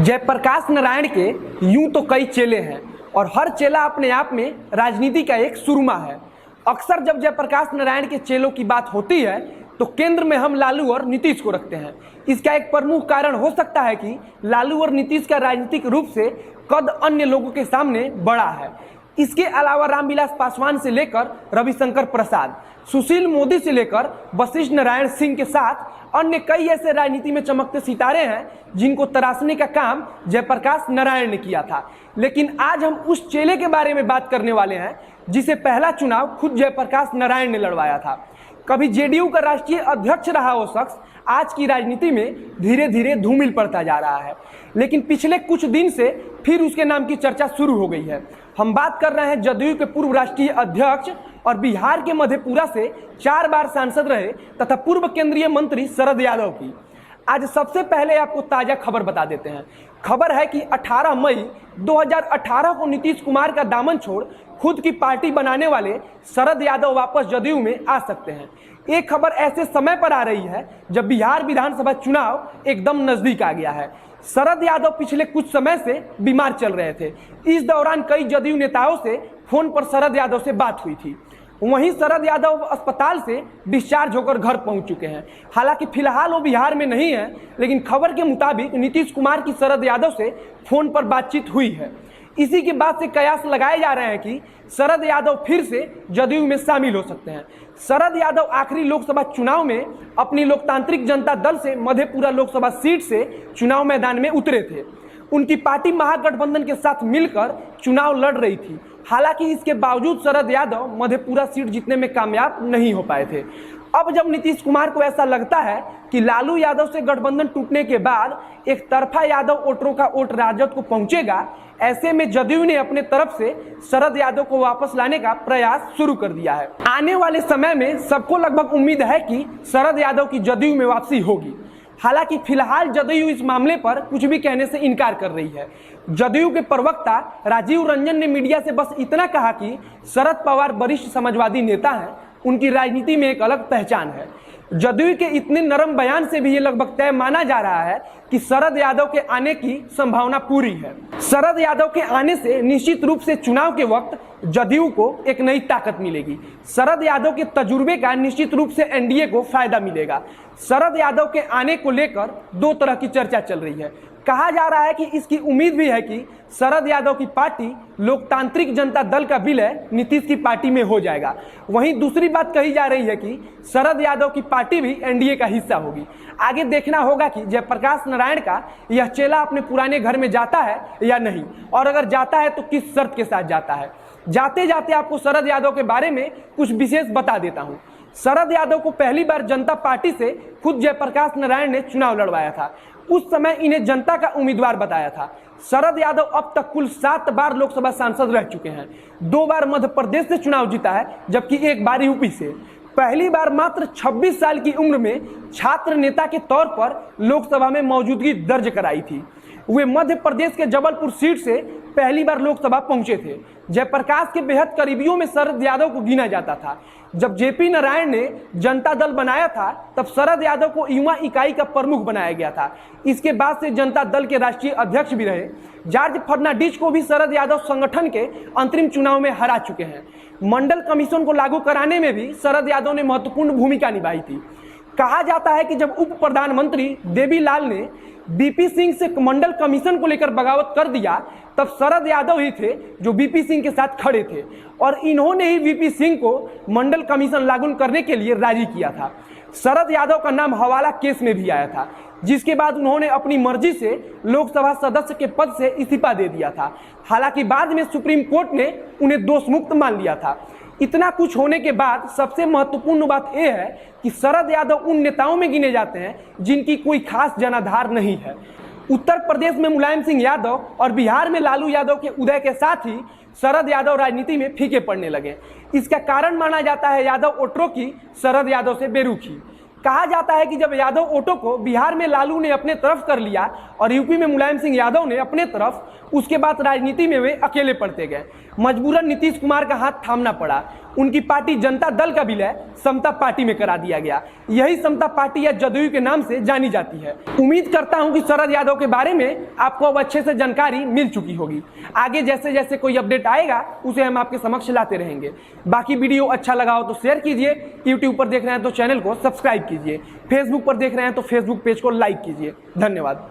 जयप्रकाश नारायण के यूं तो कई चेले हैं और हर चेला अपने आप में राजनीति का एक सुरमा है। अक्सर जब जयप्रकाश नारायण के चेलों की बात होती है तो केंद्र में हम लालू और नीतीश को रखते हैं। इसका एक प्रमुख कारण हो सकता है कि लालू और नीतीश का राजनीतिक रूप से कद अन्य लोगों के सामने बड़ा है। इसके अलावा रामविलास पासवान से लेकर रविशंकर प्रसाद, सुशील मोदी से लेकर वशिष्ठ नारायण सिंह के साथ अन्य कई ऐसे राजनीति में चमकते सितारे हैं जिनको तराशने का काम जयप्रकाश नारायण ने किया था। लेकिन आज हम उस चेले के बारे में बात करने वाले हैं जिसे पहला चुनाव खुद जयप्रकाश नारायण ने लड़वाया था। कभी जेडीयू का राष्ट्रीय अध्यक्ष रहा वो शख्स आज की राजनीति में धीरे धीरे धूमिल पड़ता जा रहा है, लेकिन पिछले कुछ दिन से फिर उसके नाम की चर्चा शुरू हो गई है। हम बात कर रहे हैं जदयू के पूर्व राष्ट्रीय अध्यक्ष और बिहार के मधेपुरा से 4 बार सांसद रहे तथा पूर्व केंद्रीय मंत्री शरद यादव की। आज सबसे पहले आपको ताजा खबर बता देते हैं। खबर है कि 18 मई 2018 को नीतीश कुमार का दामन छोड़ खुद की पार्टी बनाने वाले शरद यादव वापस जदयू में आ सकते हैं। एक खबर ऐसे समय पर आ रही है जब बिहार विधानसभा चुनाव एकदम नजदीक आ गया है। शरद यादव पिछले कुछ समय से बीमार चल रहे थे। इस दौरान कई जदयू नेताओं से फोन पर शरद यादव से बात हुई थी। वहीं शरद यादव अस्पताल से डिस्चार्ज होकर घर पहुंच चुके हैं। हालांकि फिलहाल वो बिहार में नहीं है, लेकिन खबर के मुताबिक नीतीश कुमार की शरद यादव से फोन पर बातचीत हुई है। इसी के बाद से कयास लगाए जा रहे हैं कि शरद यादव फिर से जदयू में शामिल हो सकते हैं। शरद यादव आखिरी लोकसभा चुनाव में अपनी लोकतांत्रिक जनता दल से मधेपुरा लोकसभा सीट से चुनाव मैदान में उतरे थे। उनकी पार्टी महागठबंधन के साथ मिलकर चुनाव लड़ रही थी। हालांकि इसके बावजूद शरद यादव मधेपुरा सीट जीतने में कामयाब नहीं हो पाए थे। अब जब नीतीश कुमार को ऐसा लगता है कि लालू यादव से गठबंधन टूटने के बाद एक तरफा यादव वोटरों का वोट राजद को पहुंचेगा, ऐसे में जदयू ने अपने तरफ से शरद यादव को वापस लाने का प्रयास शुरू कर दिया है। आने वाले समय में सबको लगभग उम्मीद है कि शरद यादव की जदयू में वापसी होगी। हालांकि फिलहाल जदयू इस मामले पर कुछ भी कहने से इनकार कर रही है। जदयू के प्रवक्ता राजीव रंजन ने मीडिया से बस इतना कहा कि शरद पवार वरिष्ठ समाजवादी नेता हैं, उनकी राजनीति में एक अलग पहचान है। जदयू के इतने नरम बयान से भी ये लगभग तय माना जा रहा है कि शरद यादव के आने की संभावना पूरी है। शरद यादव के आने से निश्चित रूप से चुनाव के वक्त जदयू को एक नई ताकत मिलेगी। शरद यादव के तजुर्बे का निश्चित रूप से एनडीए को फायदा मिलेगा। शरद यादव के आने को लेकर 2 तरह की चर्चा चल रही है। कहा जा रहा है कि इसकी उम्मीद भी है कि शरद यादव की पार्टी लोकतांत्रिक जनता दल का विलय नीतीश की पार्टी में हो जाएगा। वहीं दूसरी बात कही जा रही है कि शरद यादव की पार्टी भी एनडीए का हिस्सा होगी। आगे देखना होगा कि जयप्रकाश नारायण का यह चेला अपने पुराने घर में जाता है या नहीं, और अगर जाता है तो किस शर्त के साथ जाता है। जाते जाते आपको शरद यादव के बारे में कुछ विशेष बता देता हूँ। शरद यादव को पहली बार जनता पार्टी से खुद जयप्रकाश नारायण ने चुनाव लड़वाया था। उस समय इन्हें जनता का उम्मीदवार बताया था। शरद यादव अब तक कुल 7 बार लोकसभा सांसद रह चुके हैं। 2 बार मध्य प्रदेश से चुनाव जीता है, जबकि 1 बार यूपी से। पहली बार मात्र 26 साल की उम्र में छात्र नेता के तौर पर लोकसभा में मौजूदगी दर्ज कराई थी। वे मध्य प्रदेश के जबलपुर सीट से पहली बार लोकसभा पहुंचे थे। जयप्रकाश के बेहद करीबियों में शरद यादव को गिना जाता था। जब जेपी नारायण ने जनता दल बनाया था तब शरद यादव को युवा इकाई का प्रमुख बनाया गया था। इसके बाद से जनता दल के राष्ट्रीय अध्यक्ष भी रहे। जॉर्ज फर्नांडिस को भी शरद यादव संगठन के अंतरिम चुनाव में हरा चुके हैं। मंडल कमीशन को लागू कराने में भी शरद यादव ने महत्वपूर्ण भूमिका निभाई थी। कहा जाता है कि जब उप प्रधानमंत्री देवीलाल ने बीपी सिंह से मंडल कमीशन को लेकर बगावत कर दिया, तब शरद यादव ही थे जो बीपी सिंह के साथ खड़े थे और इन्होंने ही बीपी सिंह को मंडल कमीशन लागू करने के लिए राजी किया था। शरद यादव का नाम हवाला केस में भी आया था, जिसके बाद उन्होंने अपनी मर्जी से लोकसभा सदस्य के पद से इस्तीफा दे दिया था। हालांकि बाद में सुप्रीम कोर्ट ने उन्हें दोष मुक्त मान लिया था। इतना कुछ होने के बाद सबसे महत्वपूर्ण बात यह है कि शरद यादव उन नेताओं में गिने जाते हैं जिनकी कोई खास जनाधार नहीं है। उत्तर प्रदेश में मुलायम सिंह यादव और बिहार में लालू यादव के उदय के साथ ही शरद यादव राजनीति में फीके पड़ने लगे। इसका कारण माना जाता है यादव वोटरों की शरद यादव से बेरुखी। कहा जाता है कि जब यादव वोटों को बिहार में लालू ने अपने तरफ कर लिया और यूपी में मुलायम सिंह यादव ने अपने तरफ, उसके बाद राजनीति में वे अकेले पड़ते गए। मजबूरन नीतीश कुमार का हाथ थामना पड़ा। उनकी पार्टी जनता दल का विलय समता पार्टी में करा दिया गया। यही समता पार्टी या जदयू के नाम से जानी जाती है। उम्मीद करता हूं कि शरद यादव के बारे में आपको अब अच्छे से जानकारी मिल चुकी होगी। आगे जैसे जैसे कोई अपडेट आएगा उसे हम आपके समक्ष लाते रहेंगे। बाकी वीडियो अच्छा लगा हो तो शेयर कीजिए, यूट्यूब पर देख रहे हैं तो चैनल को सब्सक्राइब कीजिए, फेसबुक पर देख रहे हैं तो फेसबुक पेज को लाइक कीजिए। धन्यवाद।